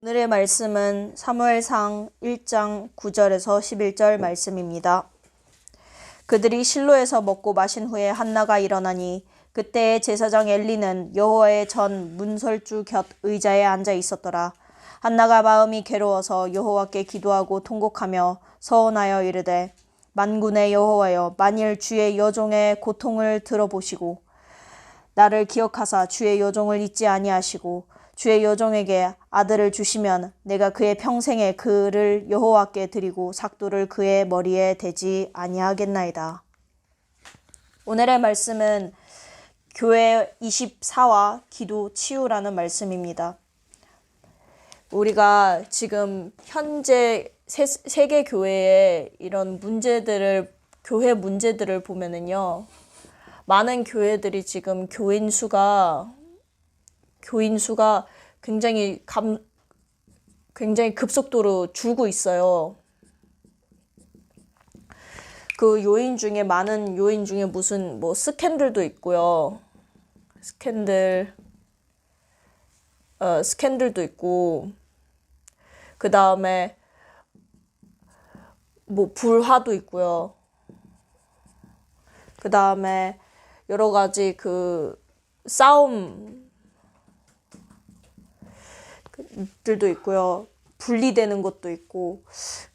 오늘의 말씀은 사무엘상 1장 9절에서 11절 말씀입니다. 그들이 실로에서 먹고 마신 후에 한나가 일어나니 그때의 제사장 엘리는 여호와의 전 문설주 곁 의자에 앉아 있었더라. 한나가 마음이 괴로워서 여호와께 기도하고 통곡하며 서원하여 이르되 만군의 여호와여, 만일 주의 여종의 고통을 들어보시고 나를 기억하사 주의 여종을 잊지 아니하시고 주의 여종에게 아들을 주시면 내가 그의 평생에 그를 여호와께 드리고 삭도를 그의 머리에 대지 아니하겠나이다. 오늘의 말씀은 교회 24와 기도 치유라는 말씀입니다. 우리가 지금 현재 세계 교회의 이런 문제들을, 교회 문제들을 보면은요, 많은 교회들이 지금 교인 수가 굉장히 급속도로 줄고 있어요. 그 많은 요인 중에 무슨 스캔들도 있고요. 스캔들도 있고, 그 다음에 불화도 있고요. 그 다음에 여러 가지 싸움들도 있고요. 분리되는 것도 있고.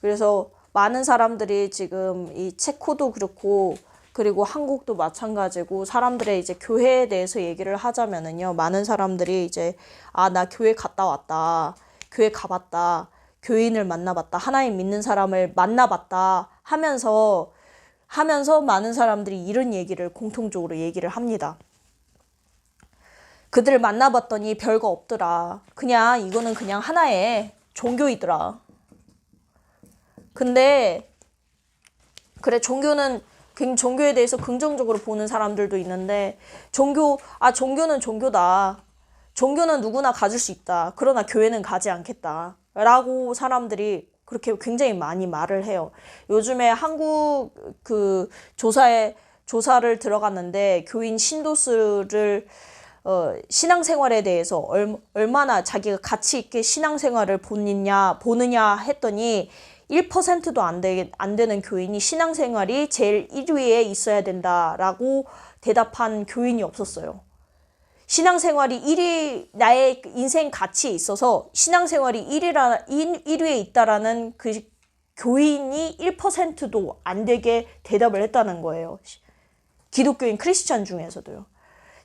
그래서 많은 사람들이 지금 이 체코도 그렇고, 그리고 한국도 마찬가지고, 사람들의 이제 교회에 대해서 얘기를 하자면은요, 많은 사람들이 이제 나 교회 갔다 왔다, 교회 가봤다, 교인을 만나봤다, 하나님 믿는 사람을 만나봤다 하면서 많은 사람들이 이런 얘기를 공통적으로 얘기를 합니다. 그들을 만나봤더니 별거 없더라. 이거는 그냥 하나의 종교이더라. 근데 그래, 종교에 대해서 긍정적으로 보는 사람들도 있는데, 종교는 종교다. 종교는 누구나 가질 수 있다. 그러나 교회는 가지 않겠다. 라고 사람들이 그렇게 굉장히 많이 말을 해요. 요즘에 한국 조사를 들어갔는데, 교인 신도수를 신앙생활에 대해서 얼마나 자기가 가치 있게 신앙생활을 보느냐 했더니 1%도 안 되는 교인이 신앙생활이 제일 1위에 있어야 된다라고 대답한 교인이 없었어요. 신앙생활이 나의 인생 가치에 있어서 신앙생활이 1위에 있다라는 그 교인이 1%도 안 되게 대답을 했다는 거예요. 기독교인 크리스찬 중에서도요.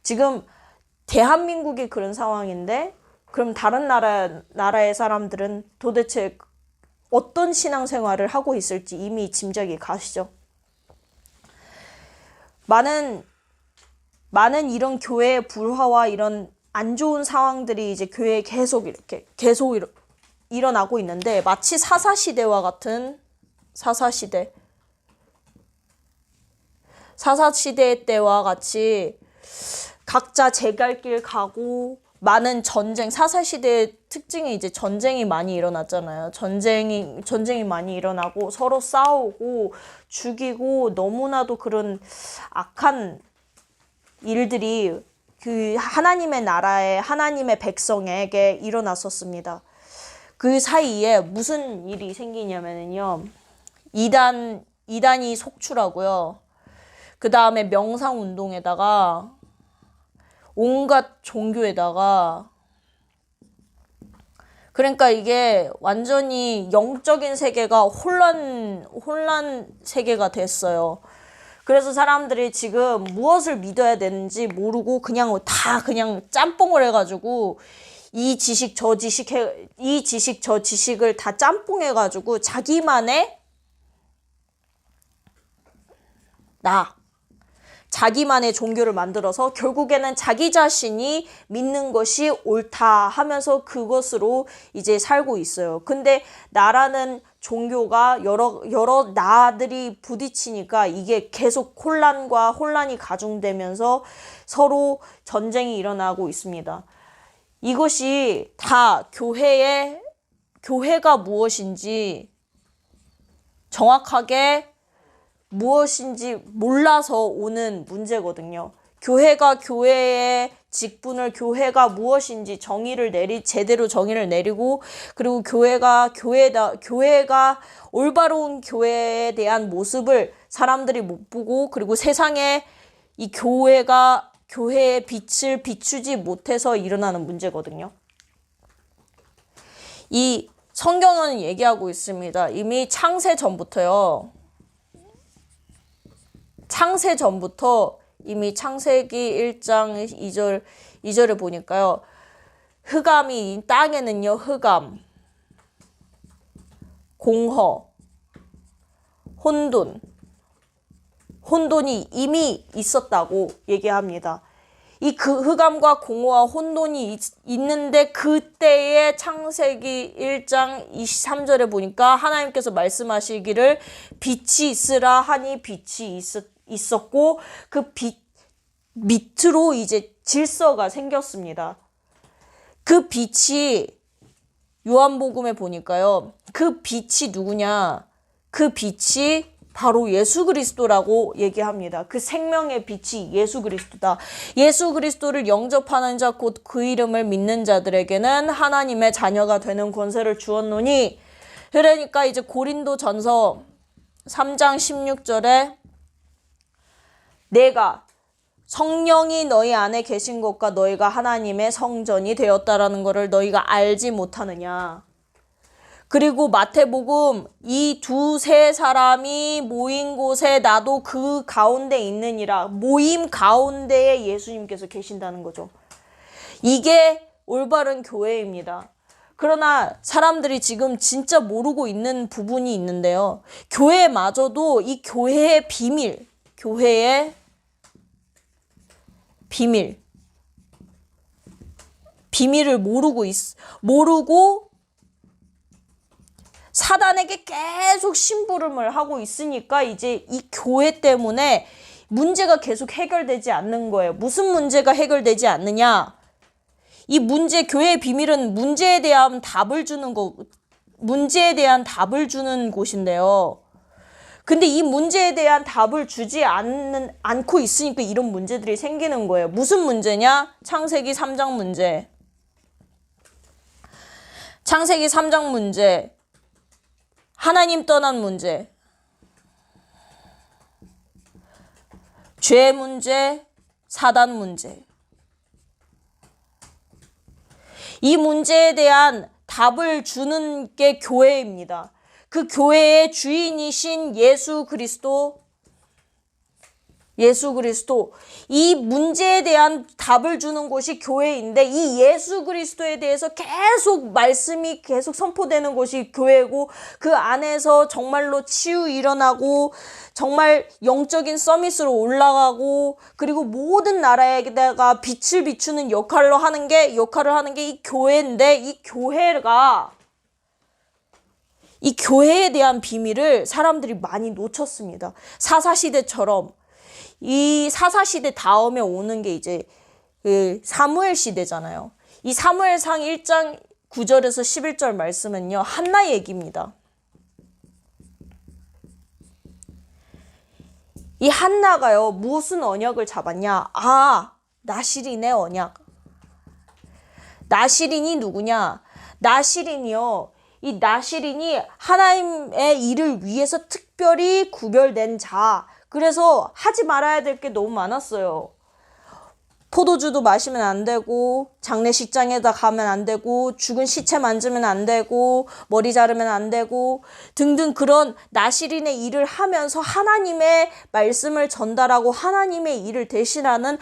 지금 대한민국이 그런 상황인데, 그럼 다른 나라의 사람들은 도대체 어떤 신앙생활을 하고 있을지 이미 짐작이 가시죠. 많은 이런 교회의 불화와 이런 안 좋은 상황들이 이제 교회에 계속 일어나고 있는데, 마치 사사시대와 같은 사사시대 때와 같이 각자 제 갈 길 가고, 많은 사사시대의 특징이 이제 전쟁이 많이 일어났잖아요. 전쟁이 많이 일어나고 서로 싸우고 죽이고, 너무나도 그런 악한 일들이 하나님의 나라에, 하나님의 백성에게 일어났었습니다. 그 사이에 무슨 일이 생기냐면요, 이단이 속출하고요. 그 다음에 명상운동에다가 온갖 종교에다가, 그러니까 이게 완전히 영적인 세계가 혼란 세계가 됐어요. 그래서 사람들이 지금 무엇을 믿어야 되는지 모르고 그냥 짬뽕을 해가지고 이 지식 저 지식을 다 짬뽕해가지고 자기만의 종교를 만들어서 결국에는 자기 자신이 믿는 것이 옳다 하면서 그것으로 이제 살고 있어요. 근데 나라는 종교가 여러 나들이 부딪히니까 이게 계속 혼란이 가중되면서 서로 전쟁이 일어나고 있습니다. 이것이 다 교회가 무엇인지 정확하게 무엇인지 몰라서 오는 문제거든요. 교회가 교회의 직분을 교회가 무엇인지 제대로 정의를 내리고, 그리고 교회가 올바른 교회에 대한 모습을 사람들이 못 보고, 그리고 세상에 이 교회의 빛을 비추지 못해서 일어나는 문제거든요. 이 성경은 얘기하고 있습니다. 이미 창세 전부터 이미 창세기 1장 2절을 보니까요. 흑암이 땅에는요. 흑암, 공허, 혼돈이 이미 있었다고 얘기합니다. 이 흑암과 공허와 혼돈이 있는데 그때의 창세기 1장 23절에 보니까 하나님께서 말씀하시기를 빛이 있으라 하니 빛이 있었고 그 빛 밑으로 이제 질서가 생겼습니다. 그 빛이 요한복음에 보니까요. 그 빛이 누구냐? 그 빛이 바로 예수 그리스도라고 얘기합니다. 그 생명의 빛이 예수 그리스도다. 예수 그리스도를 영접하는 자 곧 그 이름을 믿는 자들에게는 하나님의 자녀가 되는 권세를 주었노니, 그러니까 이제 고린도전서 3장 16절에 내가 성령이 너희 안에 계신 것과 너희가 하나님의 성전이 되었다라는 것을 너희가 알지 못하느냐. 그리고 마태복음 이 두세 사람이 모인 곳에 나도 그 가운데 있느니라. 모임 가운데에 예수님께서 계신다는 거죠. 이게 올바른 교회입니다. 그러나 사람들이 지금 진짜 모르고 있는 부분이 있는데요. 교회마저도 이 교회의 비밀을 모르고 사단에게 계속 심부름을 하고 있으니까 이제 이 교회 때문에 문제가 계속 해결되지 않는 거예요. 무슨 문제가 해결되지 않느냐? 이 교회의 비밀은 문제에 대한 답을 주는 곳인데요. 근데 이 문제에 대한 답을 주지 않고 있으니까 이런 문제들이 생기는 거예요. 무슨 문제냐? 창세기 3장 문제. 창세기 3장 문제. 하나님 떠난 문제, 죄 문제, 사단 문제. 이 문제에 대한 답을 주는 게 교회입니다. 그 교회의 주인이신 예수 그리스도, 이 문제에 대한 답을 주는 곳이 교회인데, 이 예수 그리스도에 대해서 말씀이 계속 선포되는 곳이 교회고, 그 안에서 정말로 치유 일어나고 정말 영적인 서밋으로 올라가고, 그리고 모든 나라에다가 빛을 비추는 역할을 하는 게 이 교회인데, 이 교회에 대한 비밀을 사람들이 많이 놓쳤습니다. 사사시대처럼. 이 사사시대 다음에 오는 게 이제 그 사무엘 시대잖아요. 이 사무엘상 1장 9절에서 11절 말씀은요, 한나 얘기입니다. 이 한나가요, 무슨 언약을 잡았냐? 나시린의 언약. 나시린이 누구냐? 이 나시린이 하나님의 일을 위해서 특별히 구별된 자. 그래서 하지 말아야 될 게 너무 많았어요. 포도주도 마시면 안 되고, 장례식장에다 가면 안 되고, 죽은 시체 만지면 안 되고, 머리 자르면 안 되고 등등, 그런 나시린의 일을 하면서 하나님의 말씀을 전달하고 하나님의 일을 대신하는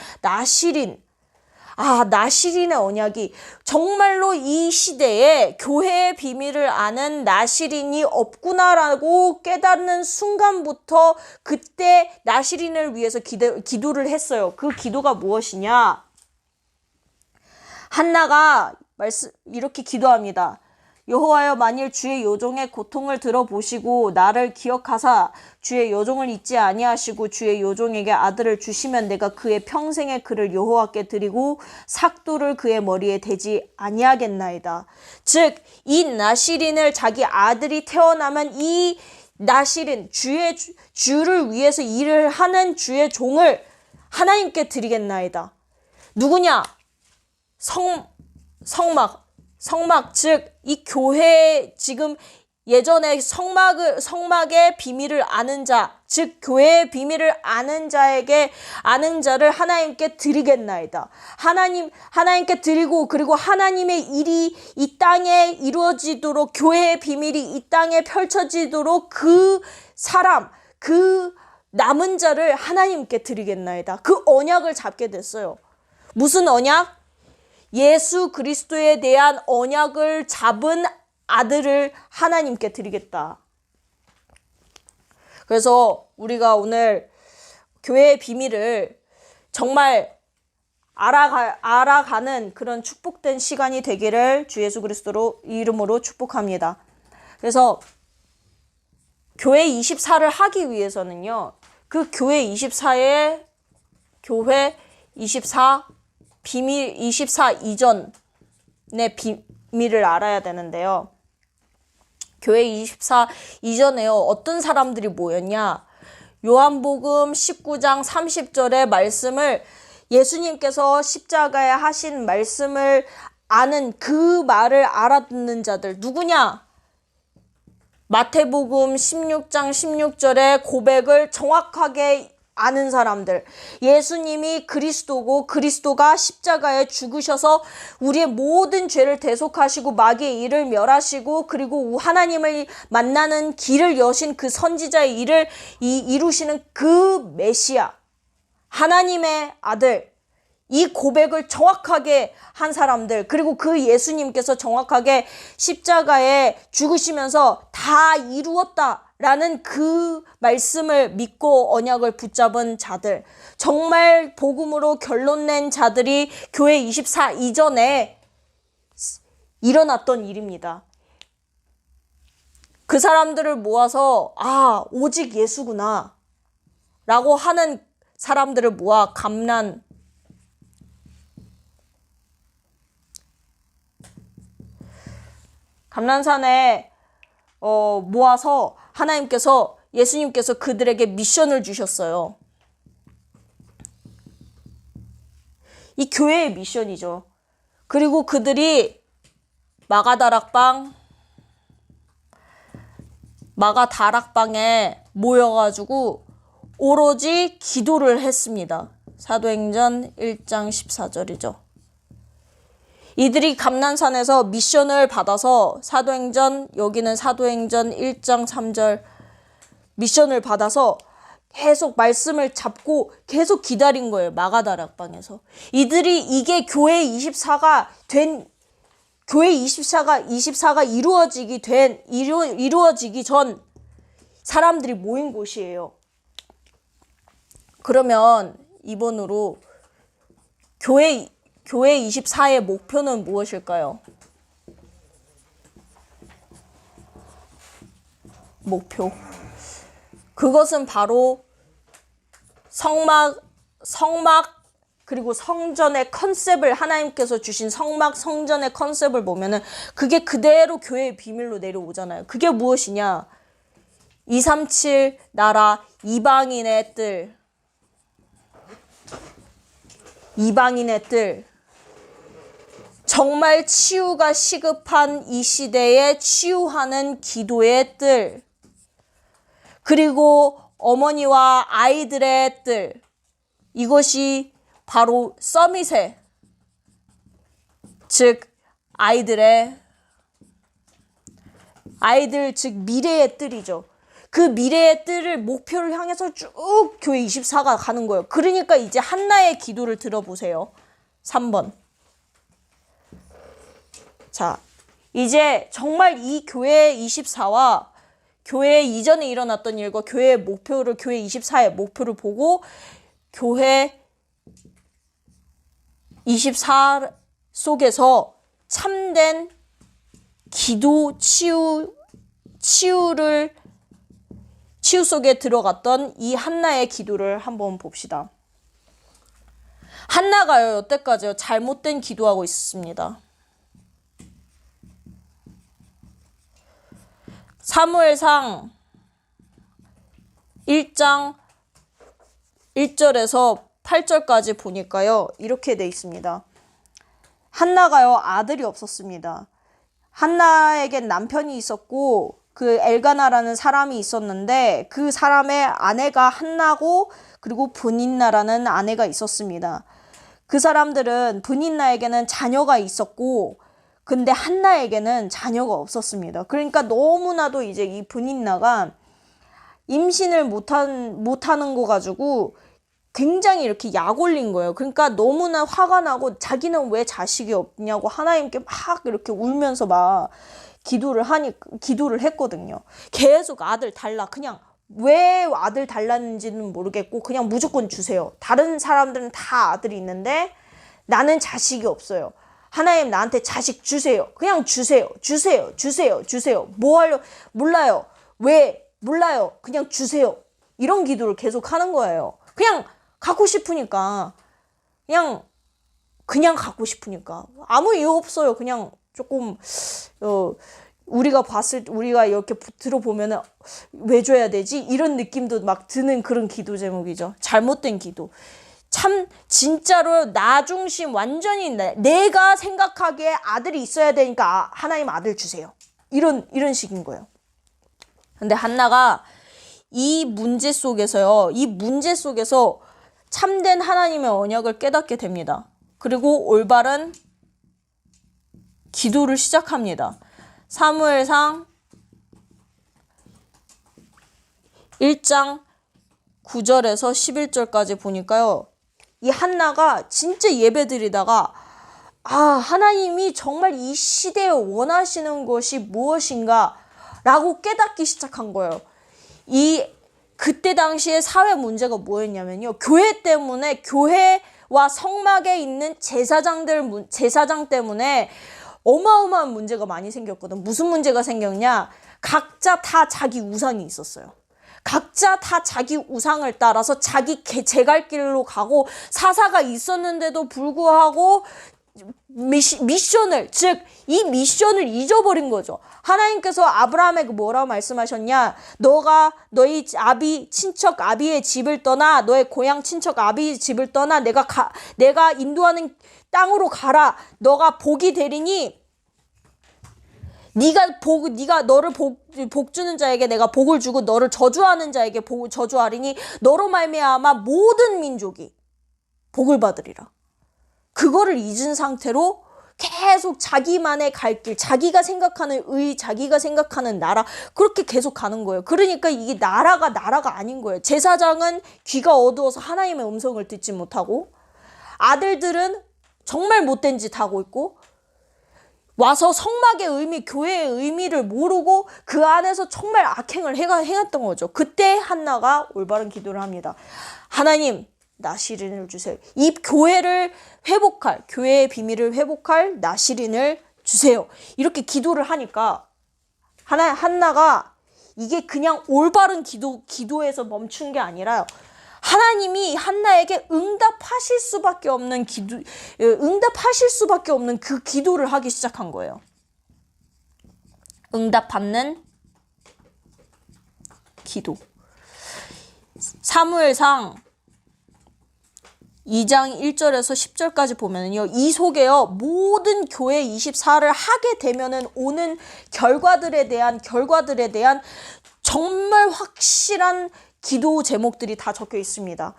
나시린의 언약이, 정말로 이 시대에 교회의 비밀을 아는 나시린이 없구나라고 깨닫는 순간부터 그때 나시린을 위해서 기도를 했어요. 그 기도가 무엇이냐? 한나가 이렇게 기도합니다. 여호와여, 만일 주의 요종의 고통을 들어보시고 나를 기억하사 주의 요종을 잊지 아니하시고 주의 요종에게 아들을 주시면 내가 그의 평생의 그를 여호와께 드리고 삭도를 그의 머리에 대지 아니하겠나이다. 즉, 이 나시린을, 자기 아들이 태어나면 이 나시린, 주를 위해서 일을 하는 주의 종을 하나님께 드리겠나이다. 누구냐? 성막, 즉 이 교회 지금 예전에 성막의 비밀을 아는 자, 즉 교회의 비밀을 아는 자를 하나님께 드리겠나이다. 하나님께 드리고, 그리고 하나님의 일이 이 땅에 이루어지도록, 교회의 비밀이 이 땅에 펼쳐지도록 그 남은 자를 하나님께 드리겠나이다. 그 언약을 잡게 됐어요. 무슨 언약? 예수 그리스도에 대한 언약을 잡은 아들을 하나님께 드리겠다. 그래서 우리가 오늘 교회의 비밀을 정말 알아가는 그런 축복된 시간이 되기를 주 예수 그리스도로 이름으로 축복합니다. 그래서 교회 24를 하기 위해서는요, 그 교회 24의 교회 24 비밀 24 이전의 비밀을 알아야 되는데요. 교회 24 이전에요, 어떤 사람들이 모였냐? 요한복음 19장 30절의 말씀을, 예수님께서 십자가에 하신 말씀을 아는, 그 말을 알아듣는 자들 누구냐? 마태복음 16장 16절의 고백을 정확하게 아는 사람들, 예수님이 그리스도고 그리스도가 십자가에 죽으셔서 우리의 모든 죄를 대속하시고 마귀의 일을 멸하시고, 그리고 하나님을 만나는 길을 여신 그 선지자의 일을 이루시는 그 메시아, 하나님의 아들, 이 고백을 정확하게 한 사람들, 그리고 그 예수님께서 정확하게 십자가에 죽으시면서 다 이루었다라는 그 말씀을 믿고 언약을 붙잡은 자들, 정말 복음으로 결론 낸 자들이 교회 24 이전에 일어났던 일입니다. 그 사람들을 모아서 오직 예수구나 라고 하는 사람들을 모아 감난산에 모아서 예수님께서 그들에게 미션을 주셨어요. 이 교회의 미션이죠. 그리고 그들이 마가다락방에 모여가지고 오로지 기도를 했습니다. 사도행전 1장 14절이죠. 이들이 감난산에서 미션을 받아서 여기는 사도행전 1장 3절 미션을 받아서 계속 말씀을 잡고 계속 기다린 거예요. 마가다락방에서. 이게 교회 24가 이루어지기 전 사람들이 모인 곳이에요. 그러면 이번으로 교회 24의 목표는 무엇일까요? 목표. 그것은 바로 성막 그리고 성전의 컨셉을, 하나님께서 주신 성전의 컨셉을 보면은 그게 그대로 교회의 비밀로 내려오잖아요. 그게 무엇이냐? 237 나라 이방인의 뜰. 정말 치유가 시급한 이 시대에 치유하는 기도의 뜰, 그리고 어머니와 아이들의 뜰, 이것이 바로 서밋의, 즉 즉 미래의 뜰이죠. 그 미래의 뜰을 목표를 향해서 쭉 교회 24가 가는 거예요. 그러니까 이제 한나의 기도를 들어보세요. 3번. 자, 이제 정말 이 교회 24와 교회 이전에 일어났던 일과 교회 24의 목표를 보고 교회 24 속에서 참된 기도, 치유 속에 들어갔던 이 한나의 기도를 한번 봅시다. 한나가요, 여태까지요, 잘못된 기도하고 있습니다. 사무엘상 1장 1절에서 8절까지 보니까요, 이렇게 돼 있습니다. 한나가요, 아들이 없었습니다. 한나에겐 남편이 있었고 그 엘가나라는 사람이 있었는데 그 사람의 아내가 한나고 그리고 브닌나라는 아내가 있었습니다. 그 사람들은 브닌나에게는 자녀가 있었고 근데 한나에게는 자녀가 없었습니다. 그러니까 너무나도 이제 이 브닌나가 임신을 못하는 거 가지고 굉장히 이렇게 약 올린 거예요. 그러니까 너무나 화가 나고 자기는 왜 자식이 없냐고 하나님께 막 이렇게 울면서 막 기도를 했거든요. 계속 아들 달라. 그냥 왜 아들 달라는지는 모르겠고 그냥 무조건 주세요. 다른 사람들은 다 아들이 있는데 나는 자식이 없어요. 하나님 나한테 자식 주세요. 그냥 주세요. 주세요. 주세요. 주세요. 뭐 하려 몰라요. 왜 몰라요. 그냥 주세요. 이런 기도를 계속 하는 거예요. 그냥 갖고 싶으니까. 그냥 갖고 싶으니까. 아무 이유 없어요. 그냥 조금 우리가 이렇게 들어보면은 왜 줘야 되지? 이런 느낌도 막 드는 그런 기도 제목이죠. 잘못된 기도. 참 진짜로 나 중심 완전히 내가 생각하기에 아들이 있어야 되니까 하나님 아들 주세요. 이런 식인 거예요. 근데 한나가 이 문제 속에서 참된 하나님의 언약을 깨닫게 됩니다. 그리고 올바른 기도를 시작합니다. 사무엘상 1장 9절에서 11절까지 보니까요. 이 한나가 진짜 예배드리다가 하나님이 정말 이 시대에 원하시는 것이 무엇인가 라고 깨닫기 시작한 거예요. 그때 당시에 사회 문제가 뭐였냐면요. 교회 때문에 교회와 성막에 있는 제사장 때문에 어마어마한 문제가 많이 생겼거든. 무슨 문제가 생겼냐? 각자 다 자기 우상이 있었어요. 각자 다 자기 우상을 따라서 자기 제갈 길로 가고 사사가 있었는데도 불구하고 미션을 이 미션을 잊어버린 거죠. 하나님께서 아브라함에게 뭐라고 말씀하셨냐? 너가 너희 친척 아비의 집을 떠나 너의 고향 친척 아비의 집을 떠나 내가 인도하는 땅으로 가라. 너가 복이 되리니 네가 너를 복 주는 자에게 내가 복을 주고 너를 저주하는 자에게 저주하리니 너로 말미암아 모든 민족이 복을 받으리라. 그거를 잊은 상태로 계속 자기만의 갈 길, 자기가 생각하는 자기가 생각하는 나라 그렇게 계속 가는 거예요. 그러니까 이게 나라가 아닌 거예요. 제사장은 귀가 어두워서 하나님의 음성을 듣지 못하고 아들들은 정말 못된 짓 하고 있고 와서 성막의 의미, 교회의 의미를 모르고 그 안에서 정말 악행을 행했던 거죠. 그때 한나가 올바른 기도를 합니다. 하나님, 나시린을 주세요. 이 교회의 비밀을 회복할 나시린을 주세요. 이렇게 기도를 하니까 한나가 이게 그냥 올바른 기도에서 멈춘 게 아니라 하나님이 한나에게 응답하실 수밖에 없는 그 기도를 하기 시작한 거예요. 응답받는 기도. 사무엘상 2장 1절에서 10절까지 보면은요. 이 속에요. 모든 교회 24를 하게 되면은 오는 결과들에 대한 정말 확실한 기도 제목들이 다 적혀 있습니다.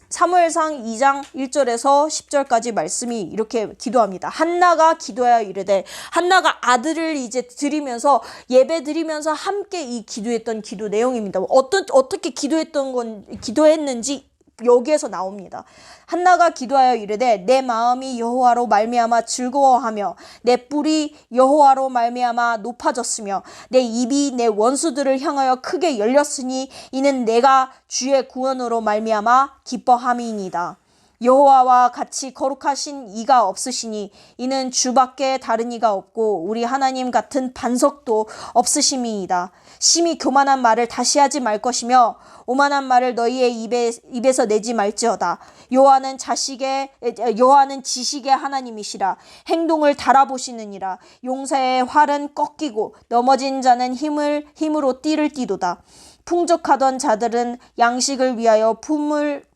사무엘상 2장 1절에서 10절까지 말씀이 이렇게 기도합니다. 한나가 기도하여 이르되 한나가 아들을 이제 예배 드리면서 함께 이 기도했던 기도 내용입니다. 어떻게 기도했는지 여기에서 나옵니다. 한나가 기도하여 이르되 내 마음이 여호와로 말미암아 즐거워하며 내 뿔이 여호와로 말미암아 높아졌으며 내 입이 내 원수들을 향하여 크게 열렸으니 이는 내가 주의 구원으로 말미암아 기뻐함이니이다. 여호와와 같이 거룩하신 이가 없으시니 이는 주밖에 다른 이가 없고 우리 하나님 같은 반석도 없으심이이다. 심히 교만한 말을 다시 하지 말 것이며 오만한 말을 너희의 입에서 내지 말지어다. 여호와는 지식의 하나님이시라. 행동을 달아보시느니라. 용사의 활은 꺾이고 넘어진 자는 힘으로 띠를 띠도다. 풍족하던 자들은 양식을 위하여 품을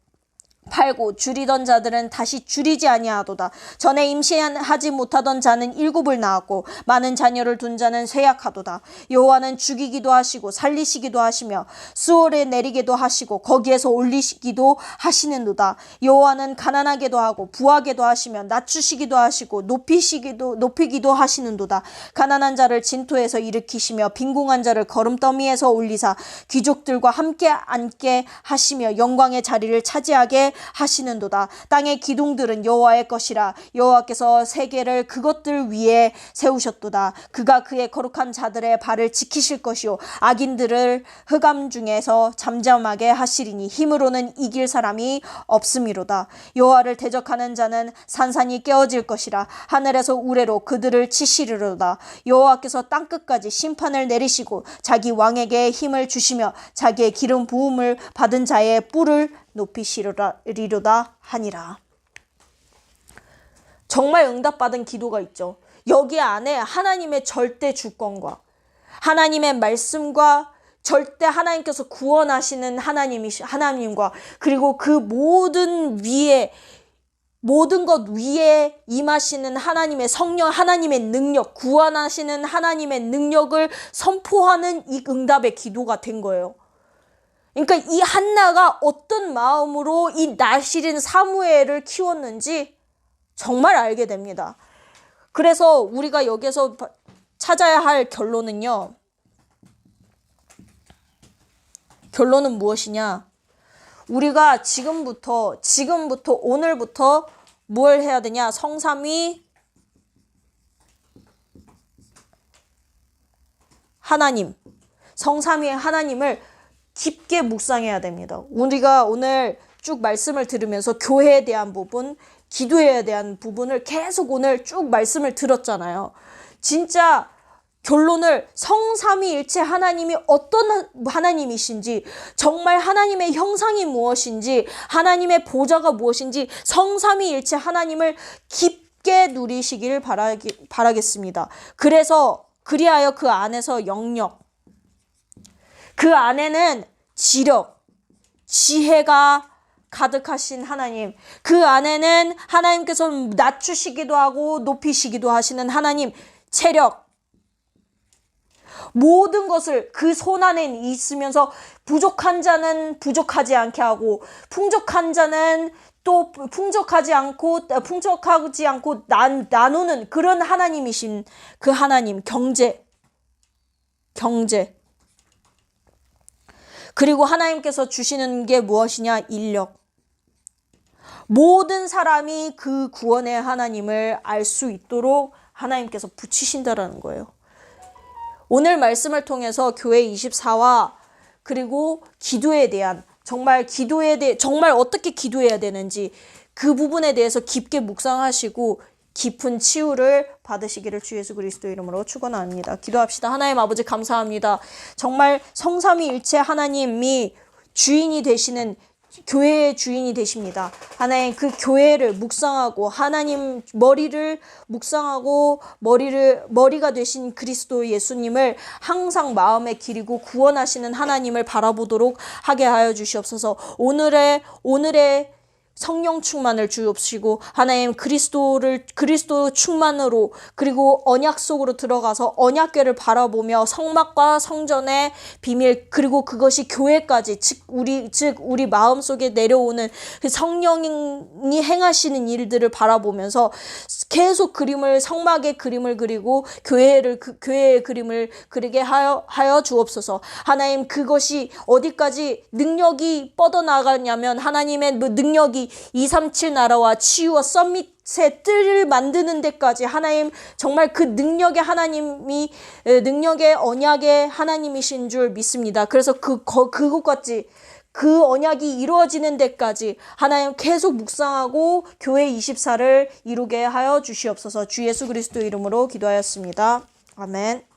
팔고 줄이던 자들은 다시 줄이지 아니하도다. 전에 임신하지 못하던 자는 7을 낳았고 많은 자녀를 둔 자는 쇠약하도다. 여호와는 죽이기도 하시고 살리시기도 하시며 수월에 내리기도 하시고 거기에서 올리시기도 하시는도다. 여호와는 가난하게도 하고 부하게도 하시며 낮추시기도 하시고 높이기도 하시는도다. 가난한 자를 진토에서 일으키시며 빈궁한 자를 거름더미에서 올리사 귀족들과 함께 앉게 하시며 영광의 자리를 차지하게 하시는도다. 땅의 기둥들은 여호와의 것이라. 여호와께서 세계를 그것들 위에 세우셨도다. 그가 그의 거룩한 자들의 발을 지키실 것이요 악인들을 흑암 중에서 잠잠하게 하시리니 힘으로는 이길 사람이 없음이로다. 여호와를 대적하는 자는 산산이 깨어질 것이라. 하늘에서 우레로 그들을 치시리로다. 여호와께서 땅끝까지 심판을 내리시고 자기 왕에게 힘을 주시며 자기의 기름 부음을 받은 자의 뿔을 높이시리로다 하니라. 정말 응답받은 기도가 있죠. 여기 안에 하나님의 절대 주권과 하나님의 말씀과 절대 하나님께서 구원하시는 하나님과 그리고 그 모든 것 위에 임하시는 하나님의 성령, 하나님의 능력, 구원하시는 하나님의 능력을 선포하는 이 응답의 기도가 된 거예요. 그러니까 이 한나가 어떤 마음으로 이 나실인 사무엘을 키웠는지 정말 알게 됩니다. 그래서 우리가 여기서 찾아야 할 결론은 무엇이냐? 우리가 지금부터 오늘부터 뭘 해야 되냐? 성삼위 하나님을 깊게 묵상해야 됩니다. 우리가 오늘 쭉 말씀을 들으면서 교회에 대한 부분, 기도에 대한 부분을 계속 오늘 쭉 말씀을 들었잖아요. 진짜 결론을 성삼위일체 하나님이 어떤 하나님이신지, 정말 하나님의 형상이 무엇인지, 하나님의 보좌가 무엇인지 성삼위일체 하나님을 깊게 누리시길 바라겠습니다. 그리하여 그 안에서 영역, 그 안에는 지력, 지혜가 가득하신 하나님, 그 안에는 하나님께서 낮추시기도 하고 높이시기도 하시는 하나님, 체력, 모든 것을 그 손 안에 있으면서 부족한 자는 부족하지 않게 하고 풍족한 자는 또 풍족하지 않고 나누는 그런 하나님이신 그 하나님, 경제. 그리고 하나님께서 주시는 게 무엇이냐? 인력. 모든 사람이 그 구원의 하나님을 알 수 있도록 하나님께서 붙이신다라는 거예요. 오늘 말씀을 통해서 교회 24와 그리고 기도에 대한 정말 어떻게 기도해야 되는지 그 부분에 대해서 깊게 묵상하시고 깊은 치유를 받으시기를 주 예수 그리스도 이름으로 축원합니다. 기도합시다. 하나님 아버지 감사합니다. 정말 성삼위일체 하나님이 주인이 되시는 교회의 주인이 되십니다. 하나님 그 교회를 묵상하고 하나님 머리를 묵상하고 머리가 되신 그리스도 예수님을 항상 마음에 기리고 구원하시는 하나님을 바라보도록 하게 하여 주시옵소서. 오늘의 성령 충만을 주옵시고 하나님 그리스도 충만으로 그리고 언약 속으로 들어가서 언약궤를 바라보며 성막과 성전의 비밀 그리고 그것이 교회까지 즉 우리 마음속에 내려오는 그 성령이 행하시는 일들을 바라보면서 계속 성막의 그림을 그리고 교회의 그림을 그리게 하여 주옵소서. 하나님 그것이 어디까지 능력이 뻗어나가냐면 하나님의 능력이 237 나라와 치유와 서밋의 뜰을 만드는 데까지 하나님 정말 그 능력의 언약의 하나님이신 줄 믿습니다. 그래서 그것까지 그 언약이 이루어지는 데까지 하나님 계속 묵상하고 교회 24를 이루게 하여 주시옵소서. 주 예수 그리스도 이름으로 기도하였습니다. 아멘.